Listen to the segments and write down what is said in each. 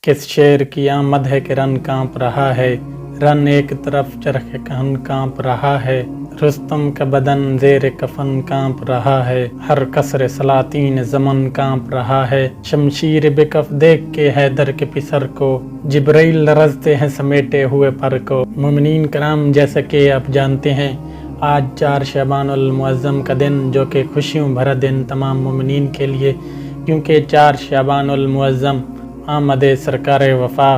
किस शेर की आमद है कि रन कांप रहा है, रन एक तरफ चरखे कहन कांप रहा है, रुस्तम का बदन ज़ेर कफन कांप रहा है, हर कसर सलातीन ज़मन कांप रहा है, शमशीर बेकफ देख के हैदर के पिसर को, जिब्राइल लरजते हैं समेटे हुए पर को। मोमिनीन कराम, जैसा कि आप जानते हैं आज 4 शबानुल मुअज़्ज़म का दिन, जो कि खुशियों भरा दिन तमाम मोमिनीन के लिए, क्योंकि 4 शबानुल मुअज़्ज़म आमद सरकार वफ़ा,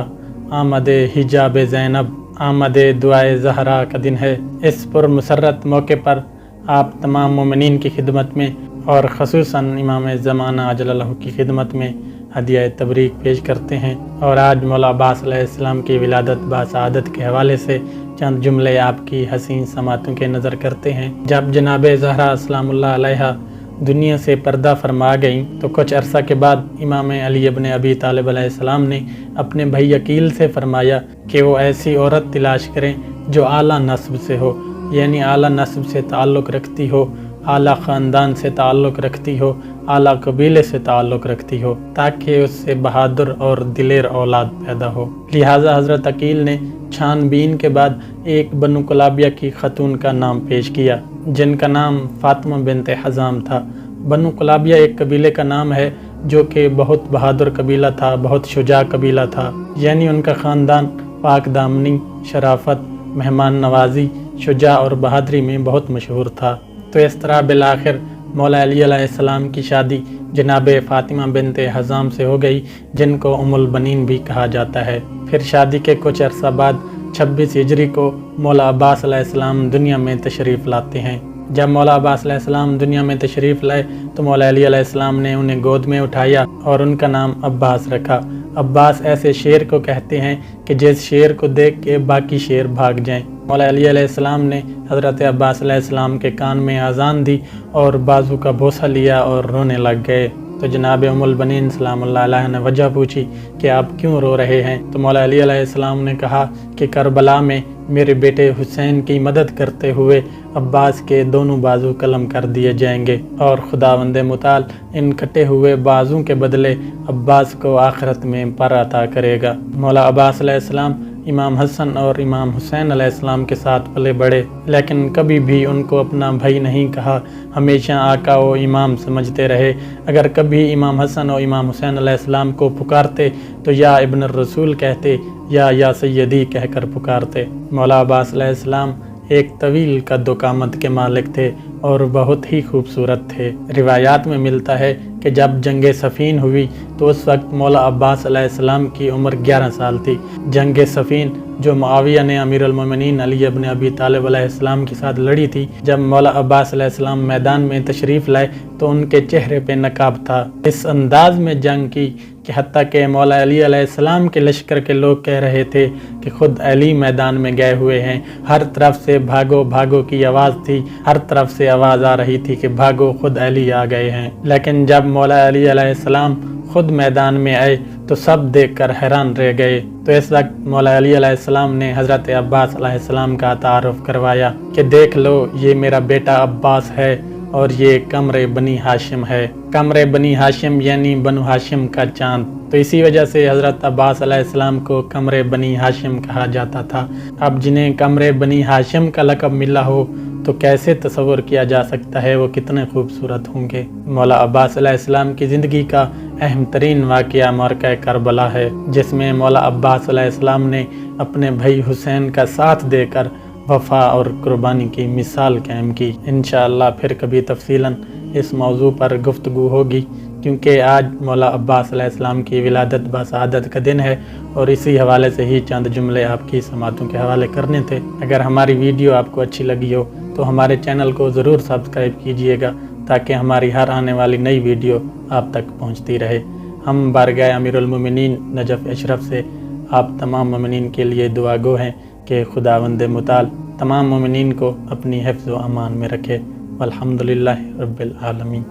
आमद हिजाब ज़ैनब, आमद दुआए ज़हरा का दिन है। इस पुरमसरत मौके पर आप तमाम मोमिनीन की खिदमत में और ख़ुसूसन इमाम ज़माना अजलल्लाहु की खिदमत में हदिया तबरीक पेश करते हैं। और आज मौला अब्बास अलैहिस्सलाम की विलादत बासआदत के हवाले से चंद जुमले आपकी हसीन समातों के नज़र करते हैं। जब जनाब ज़हरा सलामुल्लाह अलैहा दुनिया से पर्दा फरमा गई तो कुछ अरसा के बाद इमाम अली इब्न अबी तालिब अलैहिस्सलाम ने अपने भाई अकील से फरमाया कि वो ऐसी औरत तलाश करें जो आला नस्ब से हो, यानी आला नस्ब से ताल्लुक़ रखती हो, आला ख़ानदान से ताल्लुक़ रखती हो, आला कबीले से ताल्लुक़ रखती हो, ताकि उससे बहादुर और दिलेर औलाद पैदा हो। लिहाजा हज़रत अकील ने छानबीन के बाद एक बनु कुलाबिया की खतून का नाम पेश किया, जिनका नाम फ़ातिमा बिन्त हज़ाम था। बनु कुलाबिया एक कबीले का नाम है जो कि बहुत बहादुर कबीला था, बहुत शुजा कबीला था, यानी उनका ख़ानदान पाक दामनी, शराफत, मेहमान नवाजी, शुजा और बहादरी में बहुत मशहूर था। तो इस तरह बिलाखिर मौला अली अलैहिस्सलाम की शादी जनाब फ़ातिमा बिन्त हज़ाम से हो गई, जिनको उम्मुल बनीन भी कहा जाता है। फिर शादी के कुछ अरसा बाद 26 हिजरी को मौला अब्बास अलैहिस्सलाम दुनिया में तशरीफ़ लाते हैं। जब मौला अब्बास अलैहिस्सलाम दुनिया में तशरीफ़ लाए तो मौला अली अलैहिस्सलाम ने उन्हें गोद में उठाया और उनका नाम अब्बास रखा। अब्बास ऐसे शेर को कहते हैं कि जिस शेर को देख के बाकी शेर भाग जाएं। मौला अली अलैहिस्सलाम ने हज़रत अब्बास अलैहिस्सलाम के कान में आज़ान दी और बाजू का बोसा लिया और रोने लग गए। तो जनाब उम्मुल बनीन सलामुल्लाह अलैहा ने वजह पूछी कि आप क्यों रो रहे हैं? तो मौला अली अलैहिस्सलाम ने कहा कि करबला में मेरे बेटे हुसैन की मदद करते हुए अब्बास के दोनों बाजू कलम कर दिए जाएंगे और खुदावंद मुताल इन कटे हुए बाजू के बदले अब्बास को आखिरत में पर अता करेगा। मौला अब्बास अलैहिस्सलाम इमाम हसन और इमाम हुसैन अलैहिस्सलाम के साथ पले बढ़े, लेकिन कभी भी उनको अपना भाई नहीं कहा, हमेशा आका व इमाम समझते रहे। अगर कभी इमाम हसन और इमाम हुसैन अलैहिस्सलाम को पुकारते तो या इब्न रसूल कहते या सैयदी कहकर पुकारते। मौला अब्बास अलैहिस्सलाम एक तवील कद्दो कामत के मालिक थे और बहुत ही खूबसूरत थे। रिवायात में मिलता है कि जब जंग सफ़ीन हुई तो उस वक्त मौला अब्बास अलैहिस्सलाम की उम्र 11 साल थी। जंग सफ़ीन जो मुआविया ने अमीरुल मोमिनीन अली इब्न अबी तालिब अलैहिस्सलाम के साथ लड़ी थी, जब मौला अब्बास अलैहिस्सलाम मैदान में तशरीफ़ लाए तो उनके चेहरे पे नकाब था। इस अंदाज में जंग की कि हत्ता के मौला अली अलैहिस्सलाम के लश्कर के लोग कह रहे थे कि खुद अली मैदान में गए हुए हैं। हर तरफ से भागो भागो की आवाज़ थी, हर तरफ से आवाज़ आ रही थी कि भागो खुद अली आ गए हैं। लेकिन जब मौला अली अलैहिस्सलाम खुद मैदान में आए तो सब देखकर हैरान रह गए। तो इस वक्त मौला अली अलैहिस्सलाम ने हज़रत अब्बास अलैहिस्सलाम का तारुफ करवाया कि देख लो, ये मेरा बेटा अब्बास है और ये कमरे बनी हाशिम है। कमरे बनी हाशिम यानी बनु हाशिम का चांद। तो इसी वजह से हज़रत अब्बास अलैहिस्सलाम को कमरे बनी हाशिम कहा जाता था। अब जिन्हें कमरे बनी हाशिम का लक़ब मिला हो तो कैसे तसव्वुर किया जा सकता है वो कितने खूबसूरत होंगे। मौला अब्बास अलैहिस्सलाम की ज़िंदगी का अहम तरीन वाक़या मौक़ा करबला है, जिसमें मौला अब्बास अलैहिस्सलाम ने अपने भाई हुसैन का साथ देकर वफ़ा और कुर्बानी की मिसाल कायम की। इंशाअल्लाह फिर कभी तफसीलन इस मौजू पर गुफ्तगू होगी, क्योंकि आज मौला अब्बास अलैहिस्सलाम की विलादत बासआदत का दिन है और इसी हवाले से ही चंद जुमले आपकी समातों के हवाले करने थे। अगर हमारी वीडियो आपको अच्छी लगी हो तो हमारे चैनल को ज़रूर सब्सक्राइब कीजिएगा, ताकि हमारी हर आने वाली नई वीडियो आप तक पहुँचती रहे। हम बारगाह अमीरुल मोमिनीन नजफ़ अशरफ से आप तमाम मोमिनीन के लिए दुआ गो हैं कि खुदावंद मुताल तमाम मोमिनीन को अपनी हिफ्ज़ व अमान में रखे। वल्हम्दुलिल्लाहि रब्बिल आलमीन।